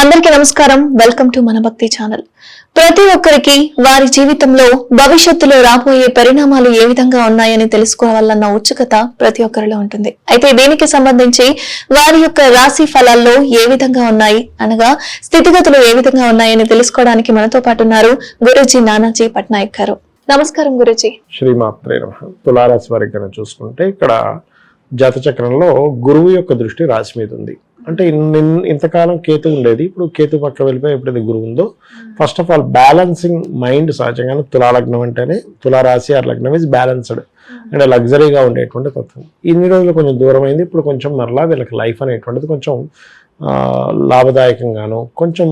అందరికీ నమస్కారం. Welcome to మన భక్తి ఛానల్. ప్రతి ఒక్కరికి వారి జీవితంలో భవిష్యత్తులో రాబోయే పరిణామాలు ఏ విధంగా ఉన్నాయని తెలుసుకోవాలన్న ఉత్సుకత ప్రతి ఒక్కరిలో ఉంటుంది. అయితే దీనికి సంబంధించి వారి యొక్క రాశి ఫలాల్లో ఏ విధంగా ఉన్నాయి అనగా స్థితిగతులు ఏ విధంగా ఉన్నాయని తెలుసుకోవడానికి మనతో పాటు ఉన్నారు గురూజీ నానాజీ పట్నాయక్ గారు. నమస్కారం గురూజీ. శ్రీమాత్రే నమః. తులారాశి వారికి చూసుకుంటే ఇక్కడ జాత చక్రంలో గురువు యొక్క దృష్టి రాశి మీద ఉంది. అంటే ఇంతకాలం కేతు ఉండేది, ఇప్పుడు కేతు పక్క వెళ్ళిపోయి ఎప్పుడైతే గురువు ఉందో, first of all balancing mind. సహజంగానే తులాలగ్నం అంటేనే తులారాశి ఆ లగ్నం ఇస్ బ్యాలెన్స్డ్ అంటే లగ్జరీగా ఉండేటువంటి తత్వం. ఇన్ని రోజులు కొంచెం దూరం అయింది, ఇప్పుడు కొంచెం మరలా వీళ్ళకి లైఫ్ అనేటువంటిది కొంచెం లాభదాయకంగాను కొంచెం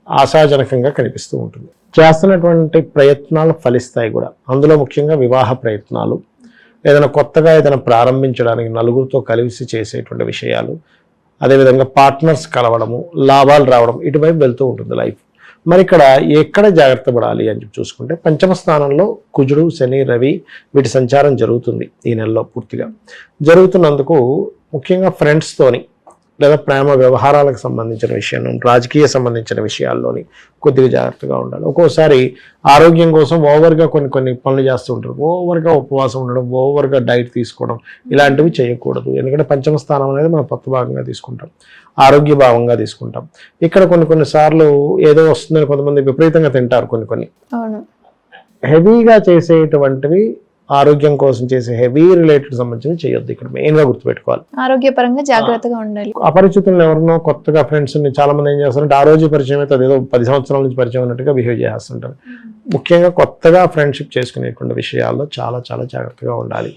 ఆశాజనకంగా కనిపిస్తూ ఉంటుంది. చేస్తున్నటువంటి ప్రయత్నాలు ఫలిస్తాయి కూడా. అందులో ముఖ్యంగా వివాహ ప్రయత్నాలు, ఏదైనా కొత్తగా ఏదైనా ప్రారంభించడానికి నలుగురితో కలిసి చేసేటువంటి విషయాలు, అదేవిధంగా పార్ట్నర్స్ కలవడము, లాభాలు రావడం, ఇటువైపు వెళ్తూ ఉంటుంది లైఫ్. మరి ఇక్కడ ఎక్కడ జాగ్రత్త పడాలి అని చెప్పి చూసుకుంటే, పంచమ స్థానంలో కుజుడు, శని, రవి వీటి సంచారం జరుగుతుంది ఈ నెలలో పూర్తిగా. జరుగుతున్నందుకు ముఖ్యంగా ఫ్రెండ్స్తోని లేదా ప్రేమ వ్యవహారాలకు సంబంధించిన విషయంలో, రాజకీయ సంబంధించిన విషయాల్లోని కొద్దిగా జాగ్రత్తగా ఉండాలి. ఒక్కోసారి ఆరోగ్యం కోసం ఓవర్గా కొన్ని పనులు చేస్తూ ఉంటారు. ఓవర్గా ఉపవాసం ఉండడం, ఓవర్గా డైట్ తీసుకోవడం, ఇలాంటివి చేయకూడదు. ఎందుకంటే పంచమ స్థానం అనేది మనం కొత్త భాగంగా తీసుకుంటాం, ఆరోగ్య భావంగా తీసుకుంటాం. ఇక్కడ కొన్నిసార్లు ఏదో వస్తుందని కొంతమంది విపరీతంగా తింటారు. కొన్ని హెవీగా చేసేటువంటివి ఆరోగ్యం కోసం చేసే హెవీ రిలేటెడ్ సంబంధించి చేయొద్దు. ఇక్కడ మెయిన్ గా గుర్తుపెట్టుకోవాలి, ఆరోగ్యపరంగా జాగ్రత్తగా ఉండాలి. అపరిచితులను ఎవరినో కొత్తగా ఫ్రెండ్స్ చాలా మంది ఏం చేస్తారంటే, ఆ రోజు పరిచయం అయితే అదేదో 10 సంవత్సరాల నుంచి పరిచయం ఉన్నట్టుగా బిహేవ్ చేస్తుంటారు. ముఖ్యంగా కొత్తగా ఫ్రెండ్షిప్ చేసుకునేటువంటి విషయాల్లో చాలా చాలా జాగ్రత్తగా ఉండాలి.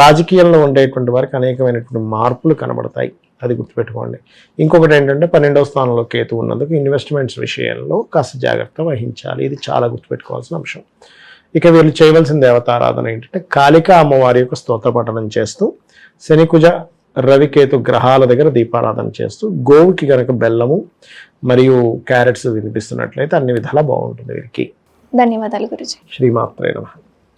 రాజకీయాల్లో ఉండేటువంటి వారికి అనేకమైనటువంటి మార్పులు కనబడతాయి, అది గుర్తుపెట్టుకోండి. ఇంకొకటి ఏంటంటే 12వ స్థానంలో కేతు ఉన్నందుకు ఇన్వెస్ట్మెంట్స్ విషయంలో కాస్త జాగ్రత్త వహించాలి. ఇది చాలా గుర్తుపెట్టుకోవాల్సిన అంశం. ఇక వీళ్ళు చేయవలసిన దేవతారాధన ఏంటంటే, కాళికా అమ్మవారి యొక్క స్తోత్ర పఠనం చేస్తూ, శనికుజ రవికేతు గ్రహాల దగ్గర దీపారాధన చేస్తూ, గోవుకి కనుక బెల్లము మరియు క్యారెట్స్ వినిపిస్తున్నట్లయితే అన్ని విధాలా బాగుంటుంది వీరికి. ధన్యవాదాలు గురూజీ. శ్రీమాత్రే నమః.